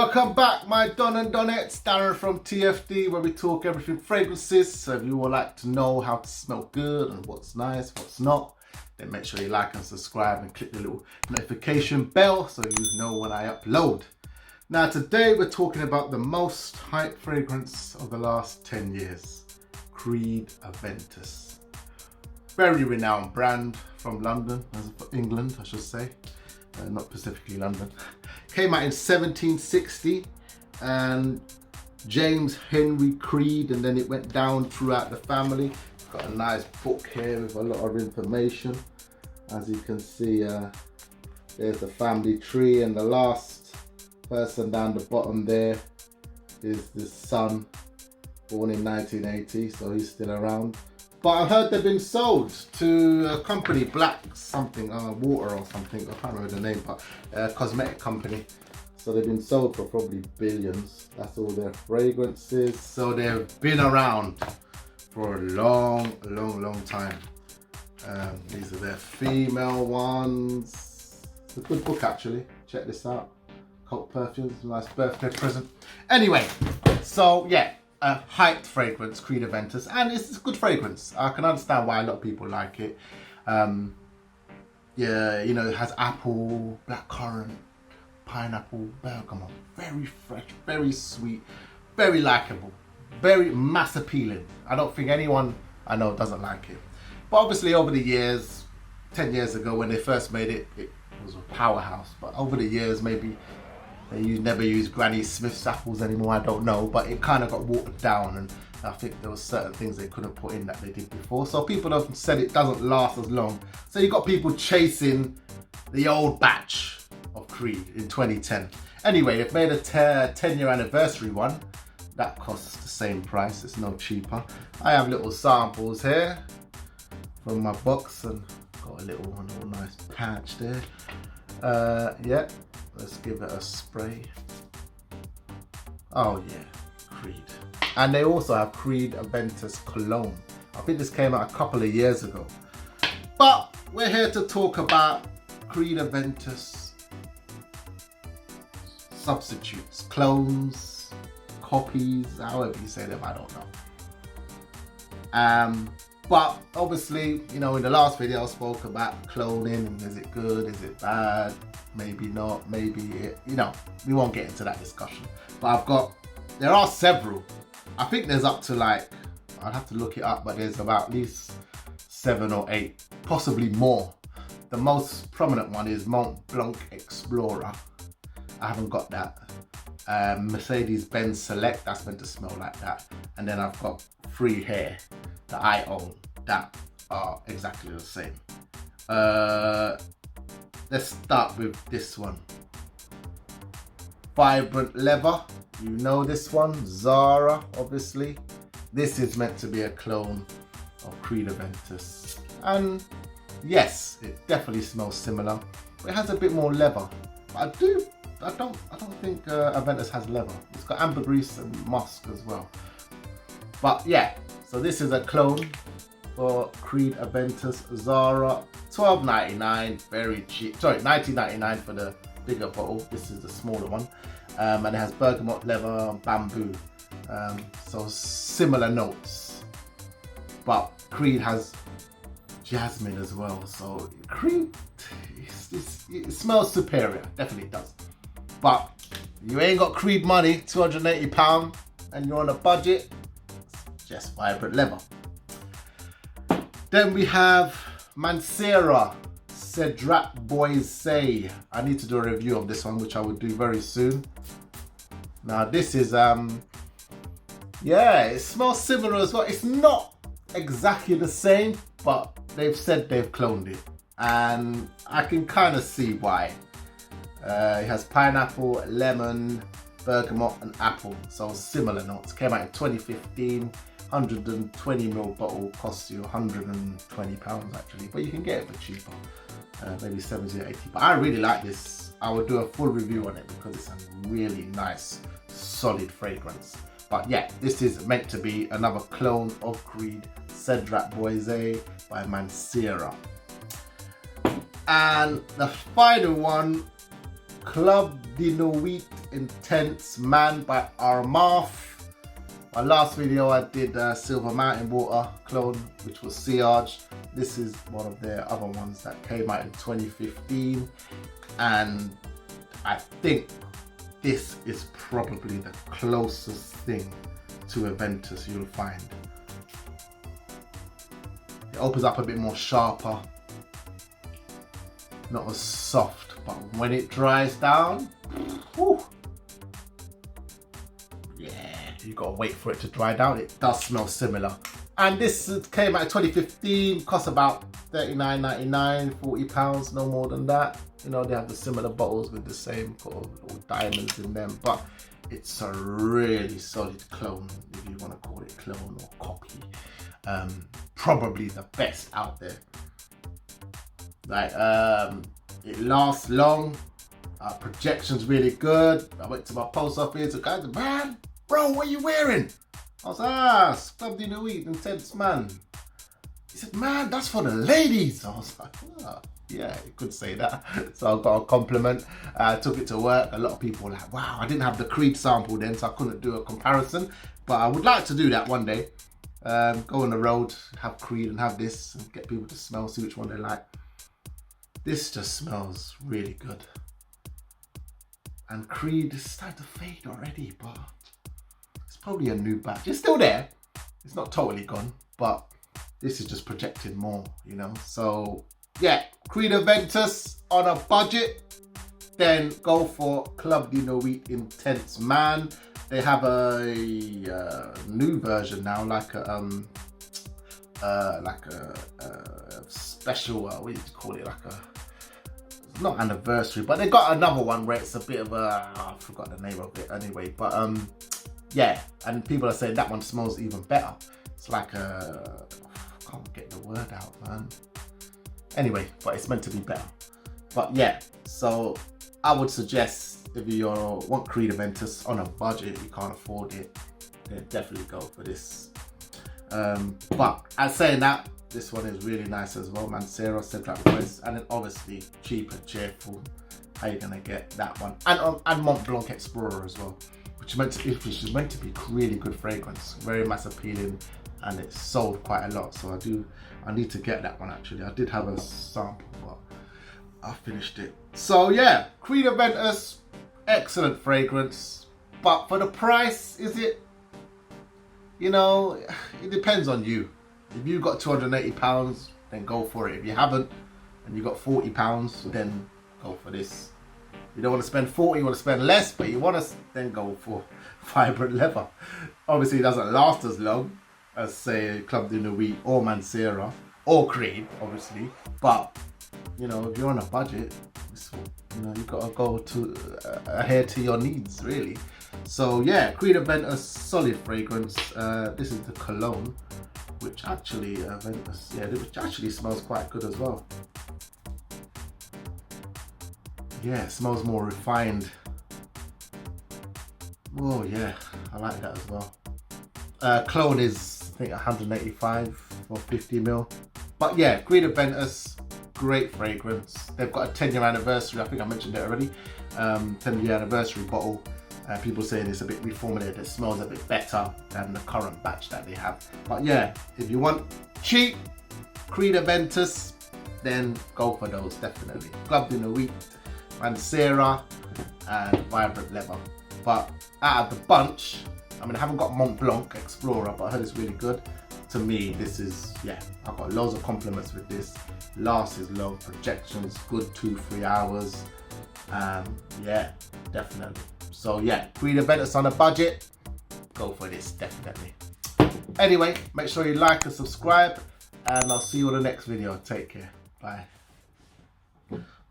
Welcome back, my Don and Donettes. Darren from TFD, where we talk everything fragrances. So if you would like to know how to smell good and what's nice, what's not, then make sure you like and subscribe and click the little notification bell so you know when I upload. Now today we're talking about the most hyped fragrance of the last 10 years, Creed Aventus. Very renowned brand from London, England I should say, not specifically London. Came out in 1760 and James Henry Creed, and then it went down throughout the family. Got a nice book here with a lot of information. As you can see, there's the family tree, and the last person down the bottom there is the son, born in 1980, so he's still around. But I heard they've been sold to a company, Black something, water or something, I can't remember the name, but a cosmetic company. So they've been sold for probably billions. That's all their fragrances. So they've been around for a long time. These are their female ones. It's a good book actually, check this out. Cult Perfumes, nice birthday present. Anyway, so yeah. A hyped fragrance, Creed Aventus, and it's a good fragrance. I can understand why a lot of people like it. Yeah, you know, it has apple, blackcurrant, pineapple, bergamot. Very fresh, very sweet, very likable, very mass appealing. I don't think anyone I know doesn't like it. But obviously over the years, 10 years ago when they first made it, it was a powerhouse. But over the years, maybe they never use Granny Smith's apples anymore, I don't know, but it kind of got watered down, and I think there were certain things they couldn't put in that they did before. So people have said it doesn't last as long. So you got people chasing the old batch of Creed in 2010. Anyway, they've made a 10-year anniversary one. That costs the same price, it's no cheaper. I have little samples here from my box, and got a little nice patch there. Yeah. Let's give it a spray. Oh yeah, Creed. And they also have Creed Aventus cologne. I think this came out a couple of years ago. But we're here to talk about Creed Aventus substitutes, clones, copies, however you say them, I don't know. But obviously, you know, in the last video I spoke about cloning, and is it good, is it bad? Maybe not, maybe it, you know, we won't get into that discussion. But there are several. I think there's up to like, I'll have to look it up, but there's about at least 7 or 8, possibly more. The most prominent one is Mont Blanc Explorer. I haven't got that. Mercedes-Benz Select, that's meant to smell like that. And then I've got Free Hair that I own that are exactly the same. Let's start with this one. Vibrant Leather, you know this one. Zara, obviously. This is meant to be a clone of Creed Aventus. And yes, it definitely smells similar, but it has a bit more leather. But I don't think Aventus has leather. It's got ambergris and musk as well. But yeah, so this is a clone for Creed Aventus. Zara, $12.99, very cheap. Sorry, $19.99 for the bigger bottle. This is the smaller one. And it has bergamot, leather, bamboo. So similar notes. But Creed has jasmine as well. So Creed, it smells superior, definitely does. But you ain't got Creed money, £280, and you're on a budget, just Vibrant Leather. Then we have Mancera, Sedrat Boys Say. I need to do a review of this one, which I will do very soon. Now this is, yeah, it smells similar as well. It's not exactly the same, but they've said they've cloned it. And I can kind of see why. It has pineapple, lemon, bergamot and apple. So similar notes. Came out in 2015. 120ml bottle costs you £120 actually, but you can get it for cheaper, maybe 70 or 80. But I really like this. I will do a full review on it because it's a really nice, solid fragrance. But yeah, this is meant to be another clone of Creed, Sedrat Boys by Mancera. And the final one, clubdenuitintense Intense Man by Armarth. My last video I did Silver Mountain Water clone, which was Sea Arch. This is one of their other ones that came out in 2015, and I think this is probably the closest thing to Aventis you'll find. It opens up a bit more sharper, not as soft, but when it dries down, whew, yeah, you gotta wait for it to dry down. It does smell similar. And this came out in 2015, cost about £39.99, £40, no more than that. You know, they have the similar bottles with the same sort of little diamonds in them, but it's a really solid clone, if you want to call it clone or copy. Probably the best out there. Like, it lasts long, projection's really good. I went to my post office, the guy said, "Man, bro, what are you wearing?" I was like, it's clubdenuitintense, man. He said, "Man, that's for the ladies." I was like, oh, yeah, you could say that. So I got a compliment. I took it to work. A lot of people were like, wow, I didn't have the Creed sample then, so I couldn't do a comparison. But I would like to do that one day. Go on the road, have Creed and have this, and get people to smell, see which one they like. This just smells really good. And Creed is starting to fade already, but it's probably a new batch. It's still there. It's not totally gone, but this is just projecting more, you know? So yeah, Creed Aventus on a budget, then go for clubdenuitintense Man. They have a new version now, like a special, what do you call it? Like a, not anniversary, but they got another one where it's a bit of a, I forgot the name of it anyway. But yeah, and people are saying that one smells even better. It's like a, I can't get the word out, man. Anyway, but it's meant to be better. But yeah, so I would suggest if you want Creed Aventus on a budget, you can't afford it, then definitely go for this. But as saying that, this one is really nice as well. Mancera, Sedrat, and then obviously cheap and cheerful. How you gonna get that one? And Mont Blanc Explorer as well, which is meant to be really good fragrance, very mass appealing, and it's sold quite a lot. So I need to get that one actually. I did have a sample, but I finished it. So yeah, Creed Aventus, excellent fragrance, but for the price, is it? You know, it depends on you. If you got £280, then go for it. If you haven't, and you got £40, then go for this. You don't want to spend 40, you want to spend less, but you want to then go for vibrant leather. Obviously, it doesn't last as long as say Club de Nuit or Mancera or Creed, obviously. But you know, if you're on a budget, you know, you gotta go to adhere to your needs, really. So yeah, Creed Aventus, solid fragrance. This is the cologne, which actually Aventus, yeah, which actually smells quite good as well. Yeah, it smells more refined. Oh yeah, I like that as well. Clone is, I think, 185 for 50ml. But yeah, Creed Aventus, great fragrance. They've got a 10-year anniversary. I think I mentioned it already. 10-year anniversary bottle. People saying it's a bit reformulated. It smells a bit better than the current batch that they have. But yeah, if you want cheap Creed Aventus, then go for those definitely. Club de Nuit, Mancera, and Vibrant Leather. But out of the bunch, I mean, I haven't got Mont Blanc Explorer, but I heard it's really good. To me, this is, yeah, I've got loads of compliments with this. Lasts is long, projections, good 2-3 hours. Yeah, definitely. So yeah, Creed Aventus on a budget, go for this, definitely. Anyway, make sure you like and subscribe, and I'll see you on the next video. Take care. Bye.